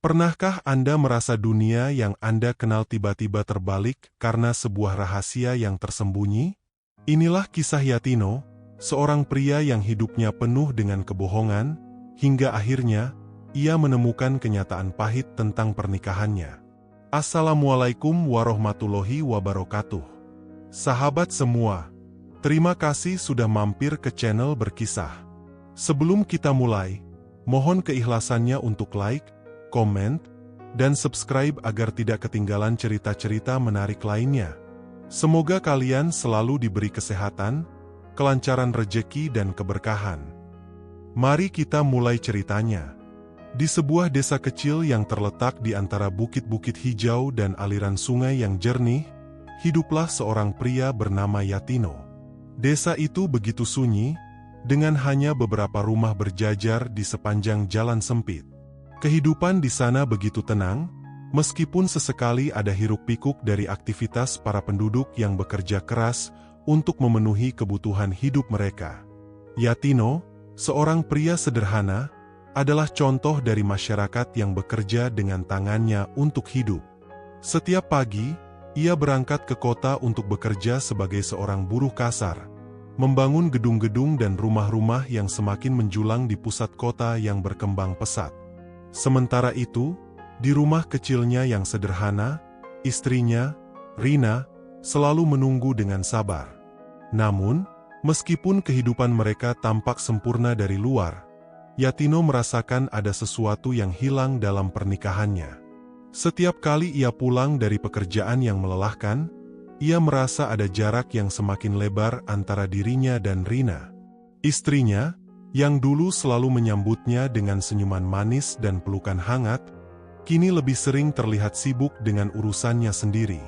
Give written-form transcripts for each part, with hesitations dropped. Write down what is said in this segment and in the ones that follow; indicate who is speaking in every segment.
Speaker 1: Pernahkah Anda merasa dunia yang Anda kenal tiba-tiba terbalik karena sebuah rahasia yang tersembunyi? Inilah kisah Yatino, seorang pria yang hidupnya penuh dengan kebohongan, hingga akhirnya ia menemukan kenyataan pahit tentang pernikahannya. Assalamualaikum warahmatullahi wabarakatuh. Sahabat semua, terima kasih sudah mampir ke channel Berkisah. Sebelum kita mulai, mohon keikhlasannya untuk like, komen, dan subscribe agar tidak ketinggalan cerita-cerita menarik lainnya. Semoga kalian selalu diberi kesehatan, kelancaran rejeki dan keberkahan. Mari kita mulai ceritanya. Di sebuah desa kecil yang terletak di antara bukit-bukit hijau dan aliran sungai yang jernih, hiduplah seorang pria bernama Yatino. Desa itu begitu sunyi, dengan hanya beberapa rumah berjajar di sepanjang jalan sempit. Kehidupan di sana begitu tenang, meskipun sesekali ada hiruk-pikuk dari aktivitas para penduduk yang bekerja keras untuk memenuhi kebutuhan hidup mereka. Yatino, seorang pria sederhana, adalah contoh dari masyarakat yang bekerja dengan tangannya untuk hidup. Setiap pagi, ia berangkat ke kota untuk bekerja sebagai seorang buruh kasar, membangun gedung-gedung dan rumah-rumah yang semakin menjulang di pusat kota yang berkembang pesat. Sementara itu, di rumah kecilnya yang sederhana, istrinya, Rina, selalu menunggu dengan sabar. Namun, meskipun kehidupan mereka tampak sempurna dari luar, Yatino merasakan ada sesuatu yang hilang dalam pernikahannya. Setiap kali ia pulang dari pekerjaan yang melelahkan, ia merasa ada jarak yang semakin lebar antara dirinya dan Rina. Istrinya, yang dulu selalu menyambutnya dengan senyuman manis dan pelukan hangat, kini lebih sering terlihat sibuk dengan urusannya sendiri.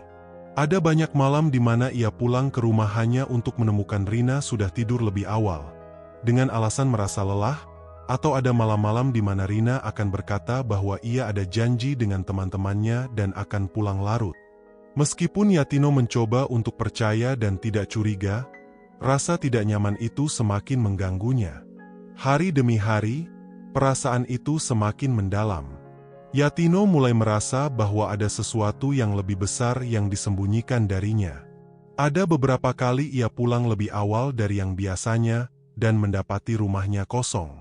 Speaker 1: Ada banyak malam di mana ia pulang ke rumah hanya untuk menemukan Rina sudah tidur lebih awal, dengan alasan merasa lelah, atau ada malam-malam di mana Rina akan berkata bahwa ia ada janji dengan teman-temannya dan akan pulang larut. Meskipun Yatino mencoba untuk percaya dan tidak curiga, rasa tidak nyaman itu semakin mengganggunya. Hari demi hari, perasaan itu semakin mendalam. Yatino mulai merasa bahwa ada sesuatu yang lebih besar yang disembunyikan darinya. Ada beberapa kali ia pulang lebih awal dari yang biasanya dan mendapati rumahnya kosong.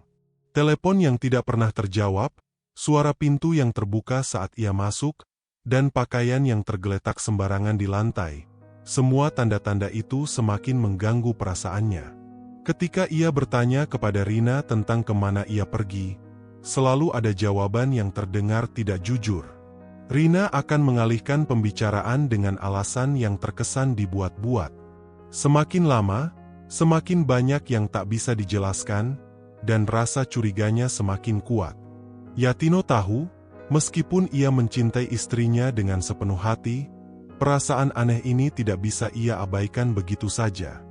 Speaker 1: Telepon yang tidak pernah terjawab, suara pintu yang terbuka saat ia masuk, dan pakaian yang tergeletak sembarangan di lantai. Semua tanda-tanda itu semakin mengganggu perasaannya. Ketika ia bertanya kepada Rina tentang kemana ia pergi, selalu ada jawaban yang terdengar tidak jujur. Rina akan mengalihkan pembicaraan dengan alasan yang terkesan dibuat-buat. Semakin lama, semakin banyak yang tak bisa dijelaskan, dan rasa curiganya semakin kuat. Yatino tahu, meskipun ia mencintai istrinya dengan sepenuh hati, perasaan aneh ini tidak bisa ia abaikan begitu saja.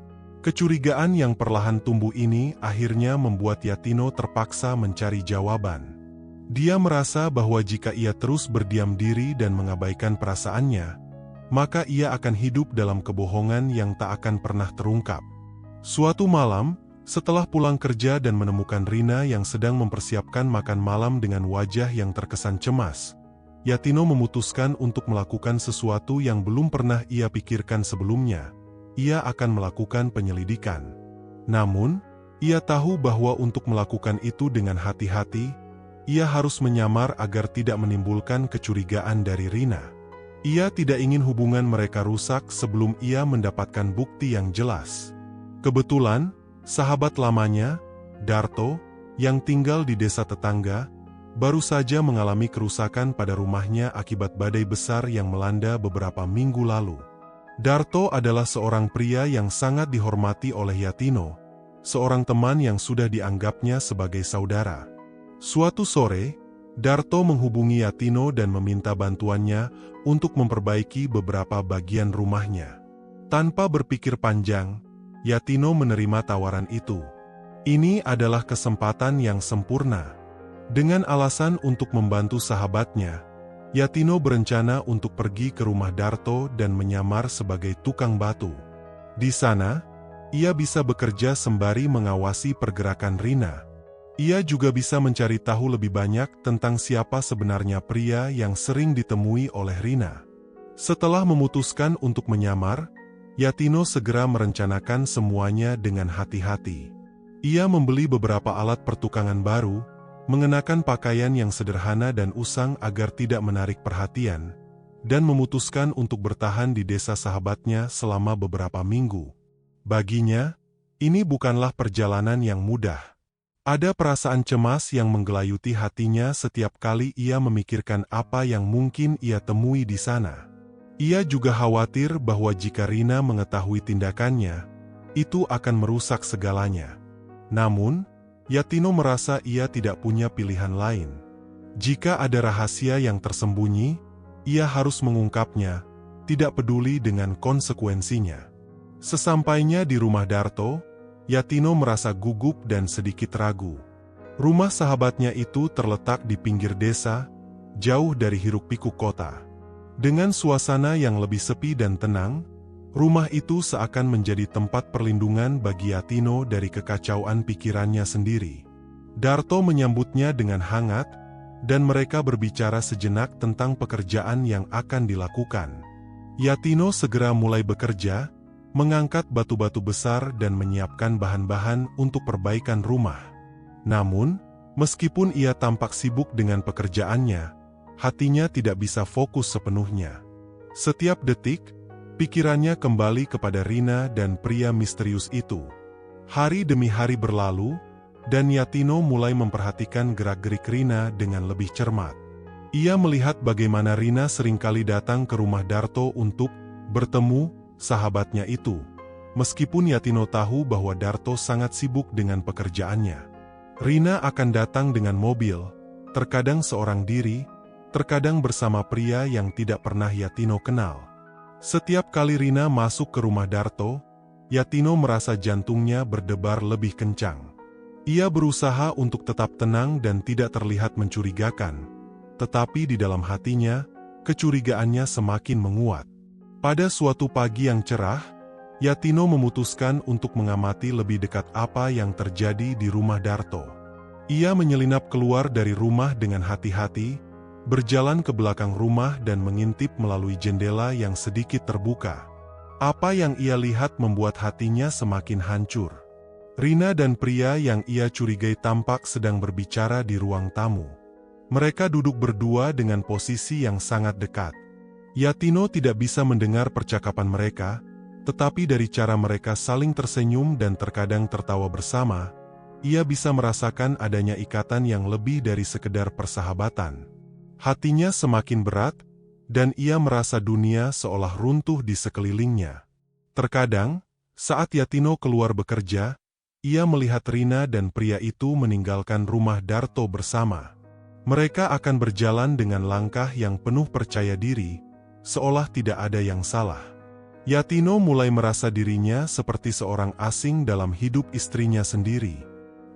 Speaker 1: Kecurigaan yang perlahan tumbuh ini akhirnya membuat Yatino terpaksa mencari jawaban. Dia merasa bahwa jika ia terus berdiam diri dan mengabaikan perasaannya, maka ia akan hidup dalam kebohongan yang tak akan pernah terungkap. Suatu malam, setelah pulang kerja dan menemukan Rina yang sedang mempersiapkan makan malam dengan wajah yang terkesan cemas, Yatino memutuskan untuk melakukan sesuatu yang belum pernah ia pikirkan sebelumnya. Ia akan melakukan penyelidikan. Namun, ia tahu bahwa untuk melakukan itu dengan hati-hati, ia harus menyamar agar tidak menimbulkan kecurigaan dari Rina. Ia tidak ingin hubungan mereka rusak sebelum ia mendapatkan bukti yang jelas. Kebetulan, sahabat lamanya, Darto, yang tinggal di desa tetangga, baru saja mengalami kerusakan pada rumahnya akibat badai besar yang melanda beberapa minggu lalu. Darto adalah seorang pria yang sangat dihormati oleh Yatino, seorang teman yang sudah dianggapnya sebagai saudara. Suatu sore, Darto menghubungi Yatino dan meminta bantuannya untuk memperbaiki beberapa bagian rumahnya. Tanpa berpikir panjang, Yatino menerima tawaran itu. Ini adalah kesempatan yang sempurna. Dengan alasan untuk membantu sahabatnya, Yatino berencana untuk pergi ke rumah Darto dan menyamar sebagai tukang batu. Di sana, ia bisa bekerja sembari mengawasi pergerakan Rina. Ia juga bisa mencari tahu lebih banyak tentang siapa sebenarnya pria yang sering ditemui oleh Rina. Setelah memutuskan untuk menyamar, Yatino segera merencanakan semuanya dengan hati-hati. Ia membeli beberapa alat pertukangan baru, mengenakan pakaian yang sederhana dan usang agar tidak menarik perhatian, dan memutuskan untuk bertahan di desa sahabatnya selama beberapa minggu. Baginya, ini bukanlah perjalanan yang mudah. Ada perasaan cemas yang menggelayuti hatinya setiap kali ia memikirkan apa yang mungkin ia temui di sana. Ia juga khawatir bahwa jika Rina mengetahui tindakannya, itu akan merusak segalanya. Namun, Yatino merasa ia tidak punya pilihan lain. Jika ada rahasia yang tersembunyi, ia harus mengungkapnya, tidak peduli dengan konsekuensinya. Sesampainya di rumah Darto, Yatino merasa gugup dan sedikit ragu. Rumah sahabatnya itu terletak di pinggir desa, jauh dari hiruk-pikuk kota. Dengan suasana yang lebih sepi dan tenang, rumah itu seakan menjadi tempat perlindungan bagi Yatino dari kekacauan pikirannya sendiri. Darto menyambutnya dengan hangat, dan mereka berbicara sejenak tentang pekerjaan yang akan dilakukan. Yatino segera mulai bekerja, mengangkat batu-batu besar dan menyiapkan bahan-bahan untuk perbaikan rumah. Namun, meskipun ia tampak sibuk dengan pekerjaannya, hatinya tidak bisa fokus sepenuhnya. Setiap detik, pikirannya kembali kepada Rina dan pria misterius itu. Hari demi hari berlalu, dan Yatino mulai memperhatikan gerak-gerik Rina dengan lebih cermat. Ia melihat bagaimana Rina seringkali datang ke rumah Darto untuk bertemu sahabatnya itu. Meskipun Yatino tahu bahwa Darto sangat sibuk dengan pekerjaannya. Rina akan datang dengan mobil, terkadang seorang diri, terkadang bersama pria yang tidak pernah Yatino kenal. Setiap kali Rina masuk ke rumah Darto, Yatino merasa jantungnya berdebar lebih kencang. Ia berusaha untuk tetap tenang dan tidak terlihat mencurigakan, tetapi di dalam hatinya, kecurigaannya semakin menguat. Pada suatu pagi yang cerah, Yatino memutuskan untuk mengamati lebih dekat apa yang terjadi di rumah Darto. Ia menyelinap keluar dari rumah dengan hati-hati, berjalan ke belakang rumah dan mengintip melalui jendela yang sedikit terbuka. Apa yang ia lihat membuat hatinya semakin hancur. Rina dan pria yang ia curigai tampak sedang berbicara di ruang tamu. Mereka duduk berdua dengan posisi yang sangat dekat. Yatino tidak bisa mendengar percakapan mereka, tetapi dari cara mereka saling tersenyum dan terkadang tertawa bersama, ia bisa merasakan adanya ikatan yang lebih dari sekedar persahabatan. Hatinya semakin berat, dan ia merasa dunia seolah runtuh di sekelilingnya. Terkadang, saat Yatino keluar bekerja, ia melihat Rina dan pria itu meninggalkan rumah Darto bersama. Mereka akan berjalan dengan langkah yang penuh percaya diri, seolah tidak ada yang salah. Yatino mulai merasa dirinya seperti seorang asing dalam hidup istrinya sendiri.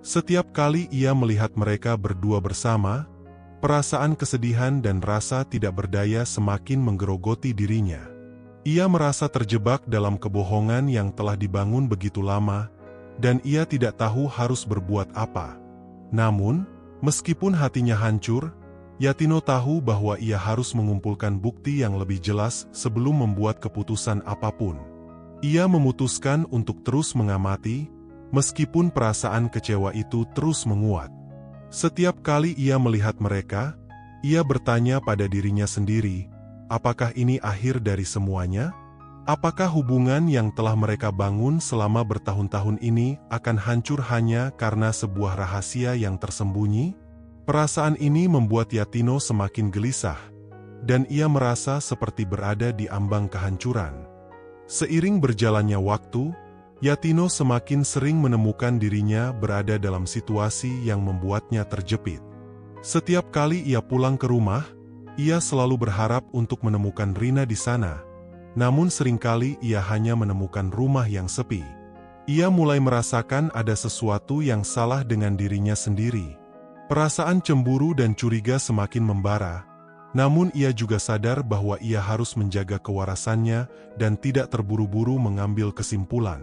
Speaker 1: Setiap kali ia melihat mereka berdua bersama, perasaan kesedihan dan rasa tidak berdaya semakin menggerogoti dirinya. Ia merasa terjebak dalam kebohongan yang telah dibangun begitu lama, dan ia tidak tahu harus berbuat apa. Namun, meskipun hatinya hancur, Yatino tahu bahwa ia harus mengumpulkan bukti yang lebih jelas sebelum membuat keputusan apapun. Ia memutuskan untuk terus mengamati, meskipun perasaan kecewa itu terus menguat. Setiap kali ia melihat mereka, ia bertanya pada dirinya sendiri, apakah ini akhir dari semuanya? Apakah hubungan yang telah mereka bangun selama bertahun-tahun ini akan hancur hanya karena sebuah rahasia yang tersembunyi? Perasaan ini membuat Yatino semakin gelisah, dan ia merasa seperti berada di ambang kehancuran. Seiring berjalannya waktu, Yatino semakin sering menemukan dirinya berada dalam situasi yang membuatnya terjepit. Setiap kali ia pulang ke rumah, ia selalu berharap untuk menemukan Rina di sana, namun seringkali ia hanya menemukan rumah yang sepi. Ia mulai merasakan ada sesuatu yang salah dengan dirinya sendiri. Perasaan cemburu dan curiga semakin membara, namun ia juga sadar bahwa ia harus menjaga kewarasannya dan tidak terburu-buru mengambil kesimpulan.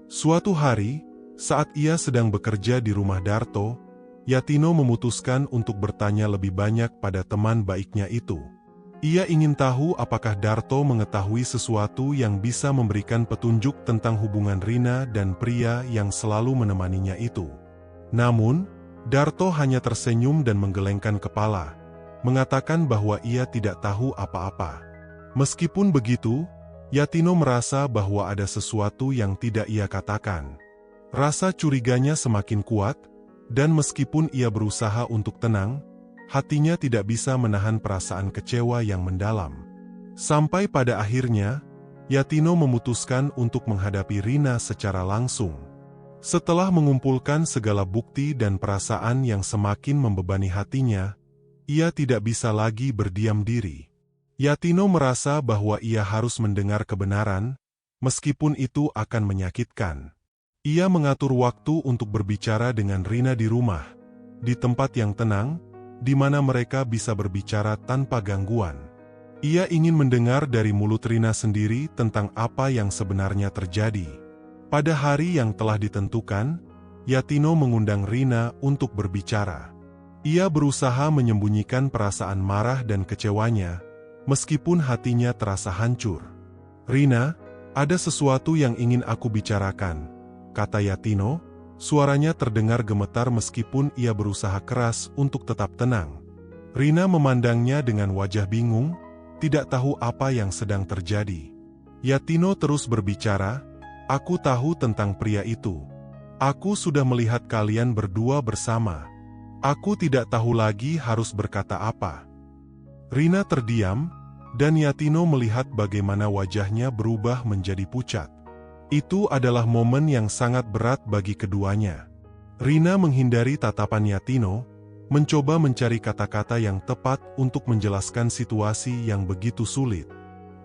Speaker 1: Suatu hari, saat ia sedang bekerja di rumah Darto, Yatino memutuskan untuk bertanya lebih banyak pada teman baiknya itu. Ia ingin tahu apakah Darto mengetahui sesuatu yang bisa memberikan petunjuk tentang hubungan Rina dan pria yang selalu menemaninya itu. Namun, Darto hanya tersenyum dan menggelengkan kepala, mengatakan bahwa ia tidak tahu apa-apa. Meskipun begitu, Yatino merasa bahwa ada sesuatu yang tidak ia katakan. Rasa curiganya semakin kuat, dan meskipun ia berusaha untuk tenang, hatinya tidak bisa menahan perasaan kecewa yang mendalam. Sampai pada akhirnya, Yatino memutuskan untuk menghadapi Rina secara langsung. Setelah mengumpulkan segala bukti dan perasaan yang semakin membebani hatinya, ia tidak bisa lagi berdiam diri. Yatino merasa bahwa ia harus mendengar kebenaran, meskipun itu akan menyakitkan. Ia mengatur waktu untuk berbicara dengan Rina di rumah, di tempat yang tenang, di mana mereka bisa berbicara tanpa gangguan. Ia ingin mendengar dari mulut Rina sendiri tentang apa yang sebenarnya terjadi. Pada hari yang telah ditentukan, Yatino mengundang Rina untuk berbicara. Ia berusaha menyembunyikan perasaan marah dan kecewanya, meskipun hatinya terasa hancur. "Rina, ada sesuatu yang ingin aku bicarakan," kata Yatino. Suaranya terdengar gemetar meskipun ia berusaha keras untuk tetap tenang. Rina memandangnya dengan wajah bingung, tidak tahu apa yang sedang terjadi. Yatino terus berbicara, "Aku tahu tentang pria itu. Aku sudah melihat kalian berdua bersama. Aku tidak tahu lagi harus berkata apa." Rina terdiam, dan Yatino melihat bagaimana wajahnya berubah menjadi pucat. Itu adalah momen yang sangat berat bagi keduanya. Rina menghindari tatapan Yatino, mencoba mencari kata-kata yang tepat untuk menjelaskan situasi yang begitu sulit.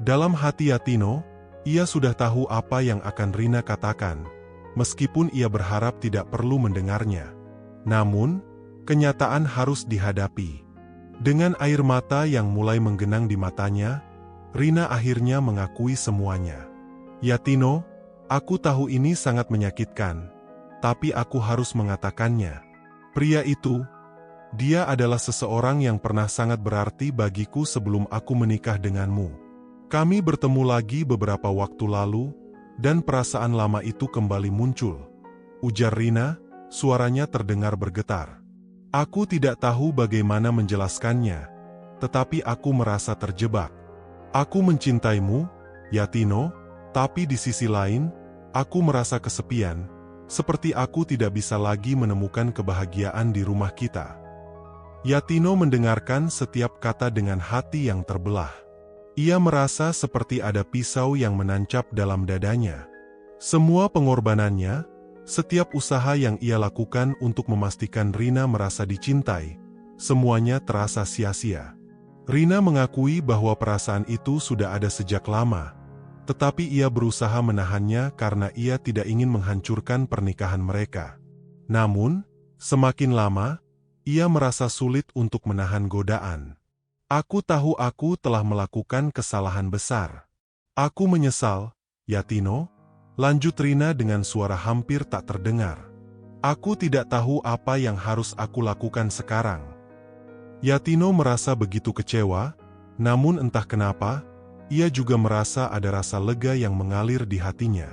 Speaker 1: Dalam hati Yatino, ia sudah tahu apa yang akan Rina katakan, meskipun ia berharap tidak perlu mendengarnya. Namun, kenyataan harus dihadapi. Dengan air mata yang mulai menggenang di matanya, Rina akhirnya mengakui semuanya. "Yatino, aku tahu ini sangat menyakitkan, tapi aku harus mengatakannya. Pria itu, dia adalah seseorang yang pernah sangat berarti bagiku sebelum aku menikah denganmu. Kami bertemu lagi beberapa waktu lalu, dan perasaan lama itu kembali muncul," ujar Rina, suaranya terdengar bergetar. "Aku tidak tahu bagaimana menjelaskannya, tetapi aku merasa terjebak. Aku mencintaimu, Yatino, tapi di sisi lain, aku merasa kesepian, seperti aku tidak bisa lagi menemukan kebahagiaan di rumah kita." Yatino mendengarkan setiap kata dengan hati yang terbelah. Ia merasa seperti ada pisau yang menancap dalam dadanya. Semua pengorbanannya, setiap usaha yang ia lakukan untuk memastikan Rina merasa dicintai, semuanya terasa sia-sia. Rina mengakui bahwa perasaan itu sudah ada sejak lama, tetapi ia berusaha menahannya karena ia tidak ingin menghancurkan pernikahan mereka. Namun, semakin lama, ia merasa sulit untuk menahan godaan. "Aku tahu aku telah melakukan kesalahan besar. Aku menyesal, Yatino," lanjut Rina dengan suara hampir tak terdengar. "Aku tidak tahu apa yang harus aku lakukan sekarang." Yatino merasa begitu kecewa, namun entah kenapa, ia juga merasa ada rasa lega yang mengalir di hatinya.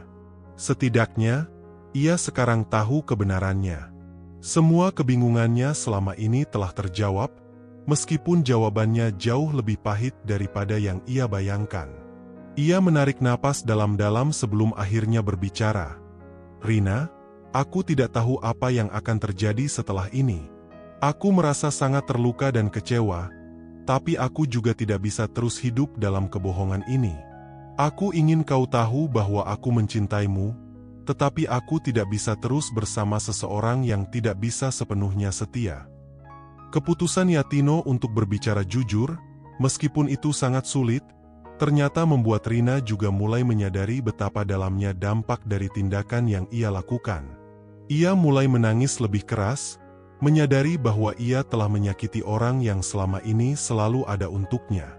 Speaker 1: Setidaknya, ia sekarang tahu kebenarannya. Semua kebingungannya selama ini telah terjawab, meskipun jawabannya jauh lebih pahit daripada yang ia bayangkan. Ia menarik napas dalam-dalam sebelum akhirnya berbicara. "Rina, aku tidak tahu apa yang akan terjadi setelah ini. Aku merasa sangat terluka dan kecewa, tapi aku juga tidak bisa terus hidup dalam kebohongan ini. Aku ingin kau tahu bahwa aku mencintaimu, tetapi aku tidak bisa terus bersama seseorang yang tidak bisa sepenuhnya setia." Keputusan Yatino untuk berbicara jujur, meskipun itu sangat sulit, ternyata membuat Rina juga mulai menyadari betapa dalamnya dampak dari tindakan yang ia lakukan. Ia mulai menangis lebih keras, menyadari bahwa ia telah menyakiti orang yang selama ini selalu ada untuknya.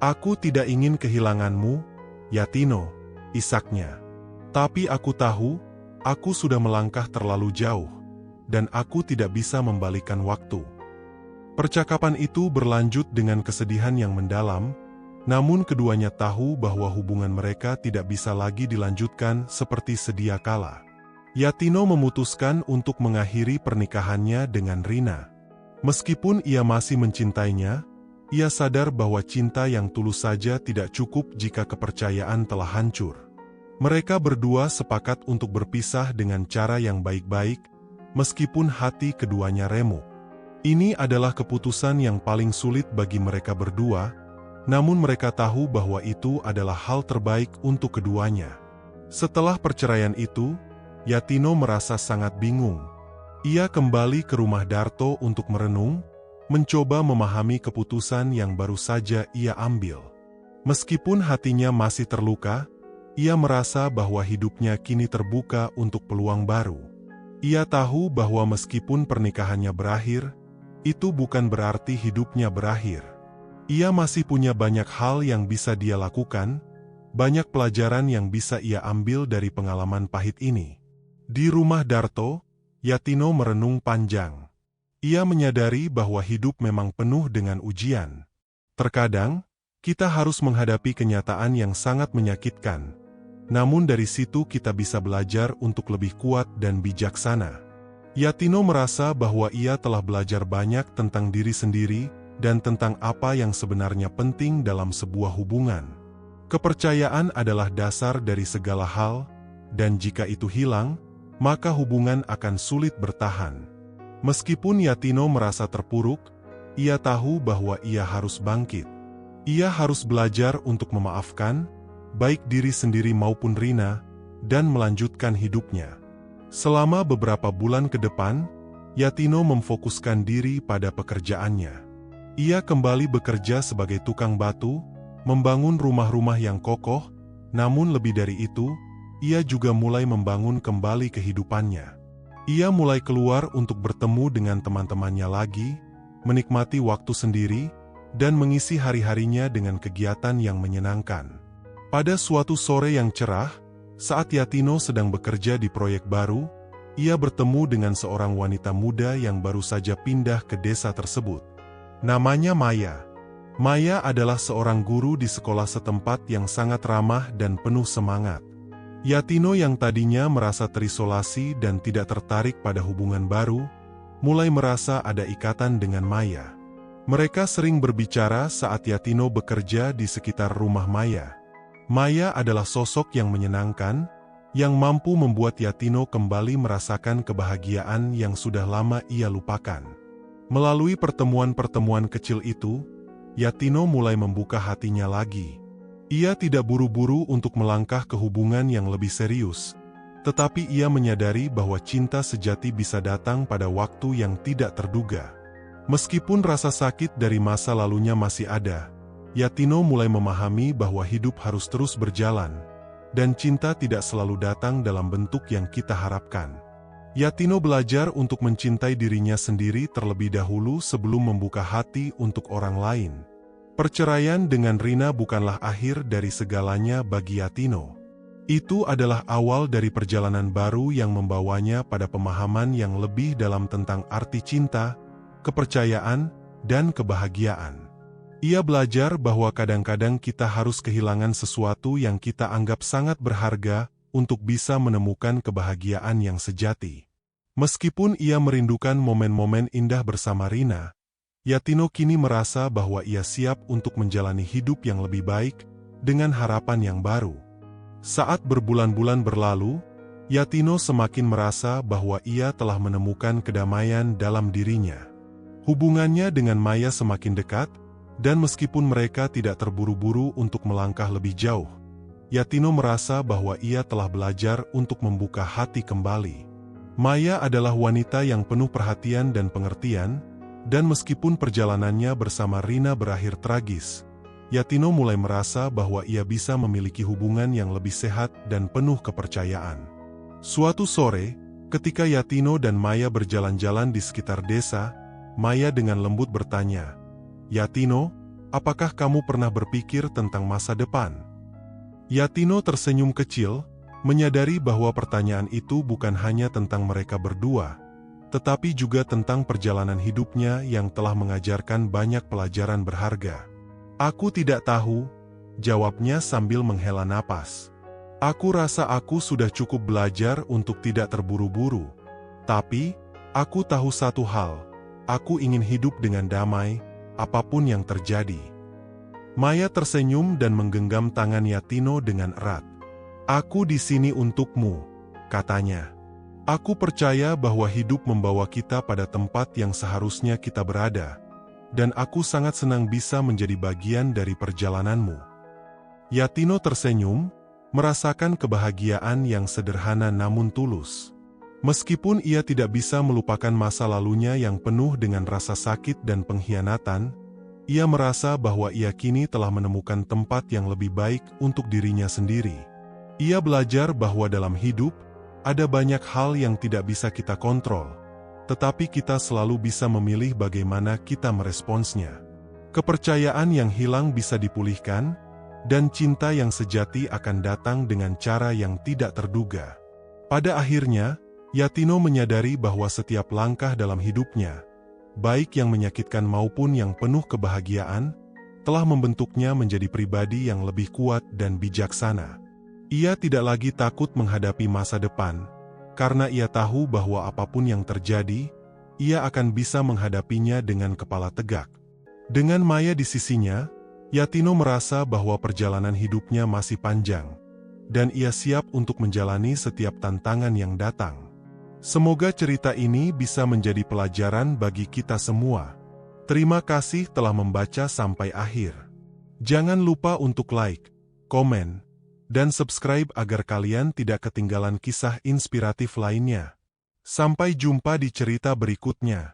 Speaker 1: "Aku tidak ingin kehilanganmu, Yatino," isaknya. "Tapi aku tahu, aku sudah melangkah terlalu jauh. dan aku tidak bisa membalikan waktu." Percakapan itu berlanjut dengan kesedihan yang mendalam, namun keduanya tahu bahwa hubungan mereka tidak bisa lagi dilanjutkan seperti sedia kala. Yatino memutuskan untuk mengakhiri pernikahannya dengan Rina. Meskipun ia masih mencintainya, ia sadar bahwa cinta yang tulus saja tidak cukup jika kepercayaan telah hancur. Mereka berdua sepakat untuk berpisah dengan cara yang baik-baik, meskipun hati keduanya remuk. Ini adalah keputusan yang paling sulit bagi mereka berdua, namun mereka tahu bahwa itu adalah hal terbaik untuk keduanya. Setelah perceraian itu, Yatino merasa sangat bingung. Ia kembali ke rumah Darto untuk merenung, mencoba memahami keputusan yang baru saja ia ambil. Meskipun hatinya masih terluka, ia merasa bahwa hidupnya kini terbuka untuk peluang baru. Ia tahu bahwa meskipun pernikahannya berakhir, itu bukan berarti hidupnya berakhir. Ia masih punya banyak hal yang bisa dia lakukan, banyak pelajaran yang bisa ia ambil dari pengalaman pahit ini. Di rumah Darto, Yatino merenung panjang. Ia menyadari bahwa hidup memang penuh dengan ujian. Terkadang, kita harus menghadapi kenyataan yang sangat menyakitkan. Namun dari situ kita bisa belajar untuk lebih kuat dan bijaksana. Yatino merasa bahwa ia telah belajar banyak tentang diri sendiri, dan tentang apa yang sebenarnya penting dalam sebuah hubungan. Kepercayaan adalah dasar dari segala hal, dan jika itu hilang, maka hubungan akan sulit bertahan. Meskipun Yatino merasa terpuruk, ia tahu bahwa ia harus bangkit. Ia harus belajar untuk memaafkan, baik diri sendiri maupun Rina, dan melanjutkan hidupnya. Selama beberapa bulan ke depan, Yatino memfokuskan diri pada pekerjaannya. Ia kembali bekerja sebagai tukang batu, membangun rumah-rumah yang kokoh, namun lebih dari itu, ia juga mulai membangun kembali kehidupannya. Ia mulai keluar untuk bertemu dengan teman-temannya lagi, menikmati waktu sendiri, dan mengisi hari-harinya dengan kegiatan yang menyenangkan. Pada suatu sore yang cerah, saat Yatino sedang bekerja di proyek baru, ia bertemu dengan seorang wanita muda yang baru saja pindah ke desa tersebut. Namanya Maya. Maya adalah seorang guru di sekolah setempat yang sangat ramah dan penuh semangat. Yatino yang tadinya merasa terisolasi dan tidak tertarik pada hubungan baru, mulai merasa ada ikatan dengan Maya. Mereka sering berbicara saat Yatino bekerja di sekitar rumah Maya. Maya adalah sosok yang menyenangkan, yang mampu membuat Yatino kembali merasakan kebahagiaan yang sudah lama ia lupakan. Melalui pertemuan-pertemuan kecil itu, Yatino mulai membuka hatinya lagi. Ia tidak buru-buru untuk melangkah ke hubungan yang lebih serius, tetapi ia menyadari bahwa cinta sejati bisa datang pada waktu yang tidak terduga. Meskipun rasa sakit dari masa lalunya masih ada, Yatino mulai memahami bahwa hidup harus terus berjalan, dan cinta tidak selalu datang dalam bentuk yang kita harapkan. Yatino belajar untuk mencintai dirinya sendiri terlebih dahulu sebelum membuka hati untuk orang lain. Perceraian dengan Rina bukanlah akhir dari segalanya bagi Yatino. Itu adalah awal dari perjalanan baru yang membawanya pada pemahaman yang lebih dalam tentang arti cinta, kepercayaan, dan kebahagiaan. Ia belajar bahwa kadang-kadang kita harus kehilangan sesuatu yang kita anggap sangat berharga, untuk bisa menemukan kebahagiaan yang sejati. Meskipun ia merindukan momen-momen indah bersama Rina, Yatino kini merasa bahwa ia siap untuk menjalani hidup yang lebih baik, dengan harapan yang baru. Saat berbulan-bulan berlalu, Yatino semakin merasa bahwa ia telah menemukan kedamaian dalam dirinya. Hubungannya dengan Maya semakin dekat, dan meskipun mereka tidak terburu-buru untuk melangkah lebih jauh, Yatino merasa bahwa ia telah belajar untuk membuka hati kembali. Maya adalah wanita yang penuh perhatian dan pengertian, dan meskipun perjalanannya bersama Rina berakhir tragis, Yatino mulai merasa bahwa ia bisa memiliki hubungan yang lebih sehat dan penuh kepercayaan. Suatu sore, ketika Yatino dan Maya berjalan-jalan di sekitar desa, Maya dengan lembut bertanya, "Yatino, apakah kamu pernah berpikir tentang masa depan?" Yatino tersenyum kecil, menyadari bahwa pertanyaan itu bukan hanya tentang mereka berdua, tetapi juga tentang perjalanan hidupnya yang telah mengajarkan banyak pelajaran berharga. Aku tidak tahu, jawabnya sambil menghela napas. Aku rasa aku sudah cukup belajar untuk tidak terburu-buru. Tapi, aku tahu satu hal, aku ingin hidup dengan damai, apapun yang terjadi. Maya tersenyum dan menggenggam tangan Yatino dengan erat. Aku di sini untukmu, katanya. Aku percaya bahwa hidup membawa kita pada tempat yang seharusnya kita berada, dan aku sangat senang bisa menjadi bagian dari perjalananmu. Yatino tersenyum, merasakan kebahagiaan yang sederhana namun tulus. Meskipun ia tidak bisa melupakan masa lalunya yang penuh dengan rasa sakit dan pengkhianatan, ia merasa bahwa ia kini telah menemukan tempat yang lebih baik untuk dirinya sendiri. Ia belajar bahwa dalam hidup, ada banyak hal yang tidak bisa kita kontrol, tetapi kita selalu bisa memilih bagaimana kita meresponsnya. Kepercayaan yang hilang bisa dipulihkan, dan cinta yang sejati akan datang dengan cara yang tidak terduga. Pada akhirnya, Yatino menyadari bahwa setiap langkah dalam hidupnya, baik yang menyakitkan maupun yang penuh kebahagiaan, telah membentuknya menjadi pribadi yang lebih kuat dan bijaksana. Ia tidak lagi takut menghadapi masa depan, karena ia tahu bahwa apapun yang terjadi, ia akan bisa menghadapinya dengan kepala tegak. Dengan Maya di sisinya, Yatino merasa bahwa perjalanan hidupnya masih panjang, dan ia siap untuk menjalani setiap tantangan yang datang. Semoga cerita ini bisa menjadi pelajaran bagi kita semua. Terima kasih telah membaca sampai akhir. Jangan lupa untuk like, komen, dan subscribe agar kalian tidak ketinggalan kisah inspiratif lainnya. Sampai jumpa di cerita berikutnya.